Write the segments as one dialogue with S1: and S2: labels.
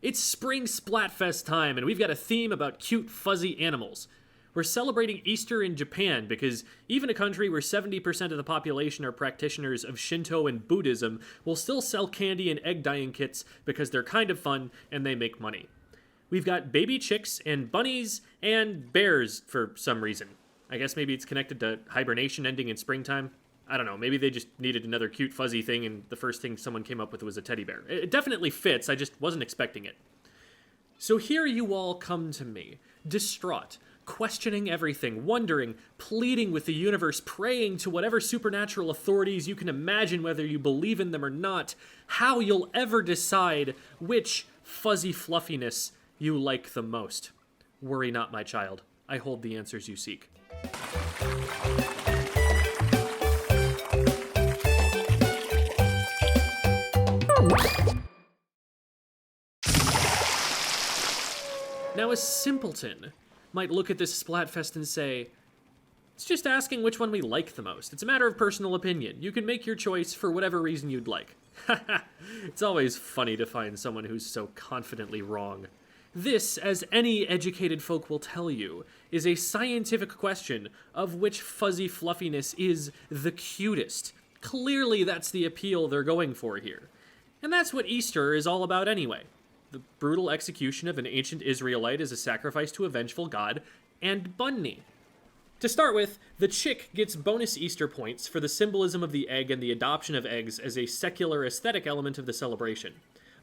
S1: It's spring Splatfest time, and we've got a theme about cute, fuzzy animals. We're celebrating Easter in Japan because even a country where 70% of the population are practitioners of Shinto and Buddhism will still sell candy and egg dyeing kits because they're kind of fun and they make money. We've got baby chicks and bunnies and bears for some reason. I guess maybe it's connected to hibernation ending in springtime. I don't know, maybe they just needed another cute fuzzy thing and the first thing someone came up with was a teddy bear. It definitely fits, I just wasn't expecting it. So here you all come to me, distraught, questioning everything, wondering, pleading with the universe, praying to whatever supernatural authorities you can imagine, whether you believe in them or not, how you'll ever decide which fuzzy fluffiness you like the most. Worry not, my child. I hold the answers you seek. Now, a simpleton might look at this Splatfest and say, it's just asking which one we like the most. It's a matter of personal opinion. You can make your choice for whatever reason you'd like. It's always funny to find someone who's so confidently wrong. This, as any educated folk will tell you, is a scientific question of which fuzzy fluffiness is the cutest. Clearly that's the appeal they're going for here. And that's what Easter is all about anyway. The brutal execution of an ancient Israelite as a sacrifice to a vengeful god, and bunny. To start with, the chick gets bonus Easter points for the symbolism of the egg and the adoption of eggs as a secular aesthetic element of the celebration.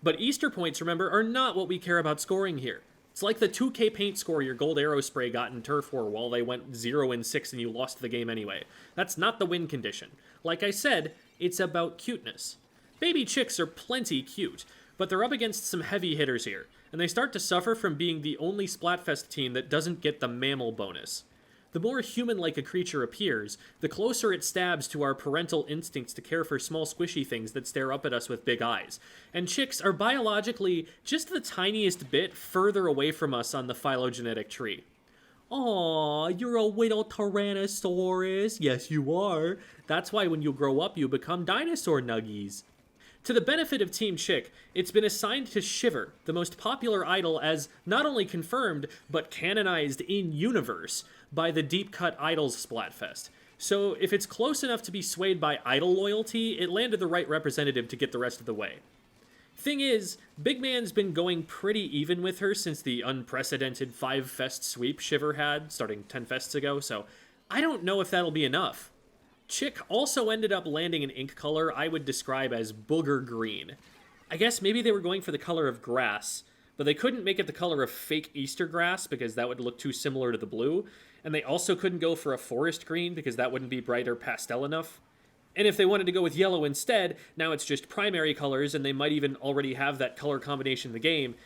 S1: But Easter points, remember, are not what we care about scoring here. It's like the 2K paint score your gold arrow spray got in Turf War while they went 0-6 and you lost the game anyway. That's not the win condition. Like I said, it's about cuteness. Baby chicks are plenty cute, but they're up against some heavy hitters here, and they start to suffer from being the only Splatfest team that doesn't get the mammal bonus. The more human-like a creature appears, the closer it stabs to our parental instincts to care for small squishy things that stare up at us with big eyes. And chicks are biologically just the tiniest bit further away from us on the phylogenetic tree. Aw, you're a little Tyrannosaurus. Yes, you are. That's why when you grow up, you become dinosaur nuggies. To the benefit of Team Chick, it's been assigned to Shiver, the most popular idol, as not only confirmed, but canonized in-universe by the Deep Cut Idols Splatfest. So if it's close enough to be swayed by idol loyalty, it landed the right representative to get the rest of the way. Thing is, Big Man's been going pretty even with her since the unprecedented 5-fest sweep Shiver had, starting 10 fests ago, so I don't know if that'll be enough. Chick also ended up landing an ink color I would describe as booger green. I guess maybe they were going for the color of grass, but they couldn't make it the color of fake Easter grass because that would look too similar to the blue, and they also couldn't go for a forest green because that wouldn't be bright or pastel enough. And if they wanted to go with yellow instead, now it's just primary colors, and they might even already have that color combination in the game.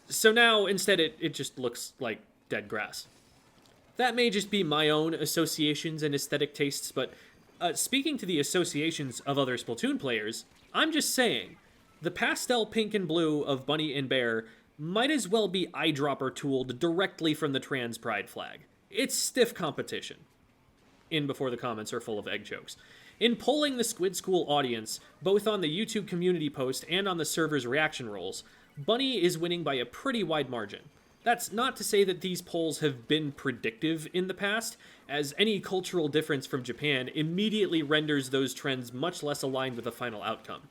S1: So now, instead, it just looks like dead grass. That may just be my own associations and aesthetic tastes, but speaking to the associations of other Splatoon players, I'm just saying, the pastel pink and blue of Bunny and Bear might as well be eyedropper tooled directly from the trans pride flag. It's stiff competition. In before the comments are full of egg jokes. In polling the Squid School audience, both on the YouTube community post and on the server's reaction rolls, Bunny is winning by a pretty wide margin. That's not to say that these polls have been predictive in the past, as any cultural difference from Japan immediately renders those trends much less aligned with the final outcome.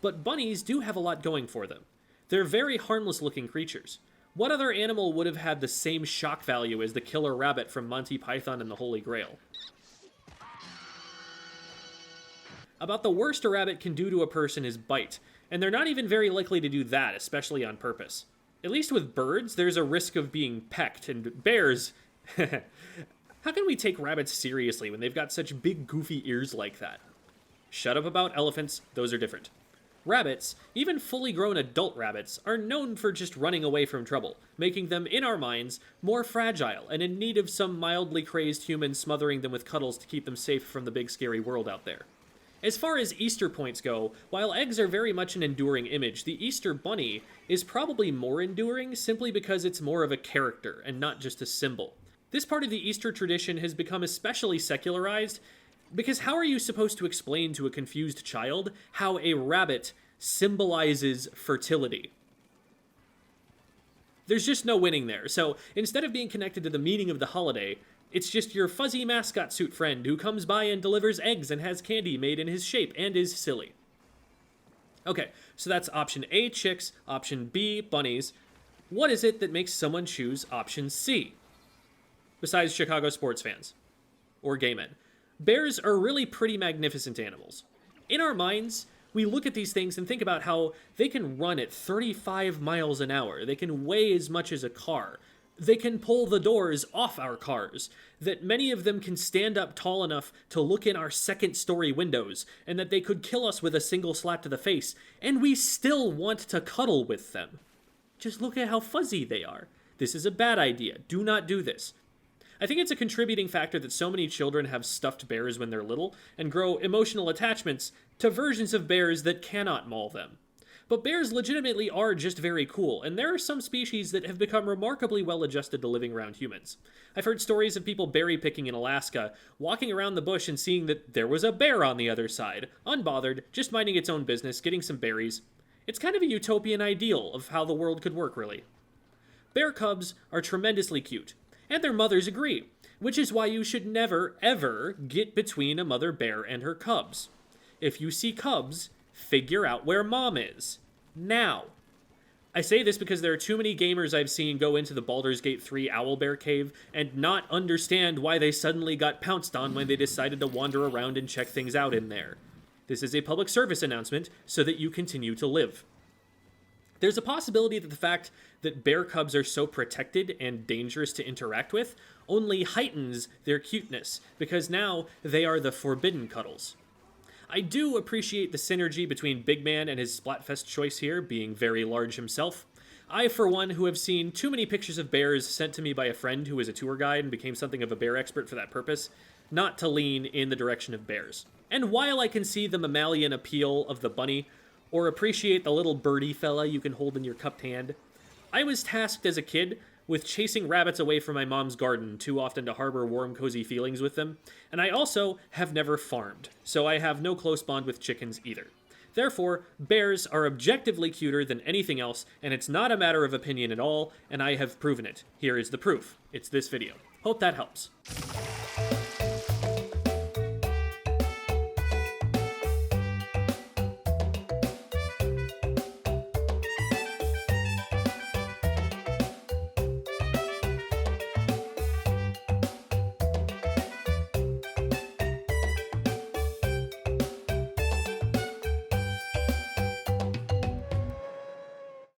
S1: But bunnies do have a lot going for them. They're very harmless-looking creatures. What other animal would have had the same shock value as the killer rabbit from Monty Python and the Holy Grail? About the worst a rabbit can do to a person is bite, and they're not even very likely to do that, especially on purpose. At least with birds, there's a risk of being pecked, and bears... How can we take rabbits seriously when they've got such big goofy ears like that? Shut up about elephants, those are different. Rabbits, even fully grown adult rabbits, are known for just running away from trouble, making them, in our minds, more fragile and in need of some mildly crazed human smothering them with cuddles to keep them safe from the big scary world out there. As far as Easter points go, while eggs are very much an enduring image, the Easter bunny is probably more enduring simply because it's more of a character and not just a symbol. This part of the Easter tradition has become especially secularized because how are you supposed to explain to a confused child how a rabbit symbolizes fertility? There's just no winning there. So instead of being connected to the meaning of the holiday, it's just your fuzzy mascot suit friend who comes by and delivers eggs and has candy made in his shape and is silly. Okay, so that's option A, chicks, option B, bunnies. What is it that makes someone choose option C? Besides Chicago sports fans. Or gay men. Bears are really pretty magnificent animals. In our minds, we look at these things and think about how they can run at 35 miles an hour. They can weigh as much as a car. They can pull the doors off our cars. That many of them can stand up tall enough to look in our second-story windows, and that they could kill us with a single slap to the face, and we still want to cuddle with them. Just look at how fuzzy they are. This is a bad idea. Do not do this. I think it's a contributing factor that so many children have stuffed bears when they're little and grow emotional attachments to versions of bears that cannot maul them. But bears legitimately are just very cool, and there are some species that have become remarkably well adjusted to living around humans. I've heard stories of people berry picking in Alaska, walking around the bush and seeing that there was a bear on the other side, unbothered, just minding its own business, getting some berries. It's kind of a utopian ideal of how the world could work, really. Bear cubs are tremendously cute. And their mothers agree, which is why you should never, ever get between a mother bear and her cubs. If you see cubs, figure out where mom is. Now. I say this because there are too many gamers I've seen go into the Baldur's Gate 3 Owlbear Cave and not understand why they suddenly got pounced on when they decided to wander around and check things out in there. This is a public service announcement so that you continue to live. There's a possibility that the fact that bear cubs are so protected and dangerous to interact with only heightens their cuteness, because now they are the forbidden cuddles. I do appreciate the synergy between Big Man and his Splatfest choice here, being very large himself. I, for one, who have seen too many pictures of bears sent to me by a friend who was a tour guide and became something of a bear expert for that purpose, not to lean in the direction of bears. And while I can see the mammalian appeal of the bunny, or appreciate the little birdie fella you can hold in your cupped hand, I was tasked as a kid with chasing rabbits away from my mom's garden, too often to harbor warm, cozy feelings with them, and I also have never farmed, so I have no close bond with chickens either. Therefore, bears are objectively cuter than anything else, and it's not a matter of opinion at all, and I have proven it. Here is the proof. It's this video. Hope that helps.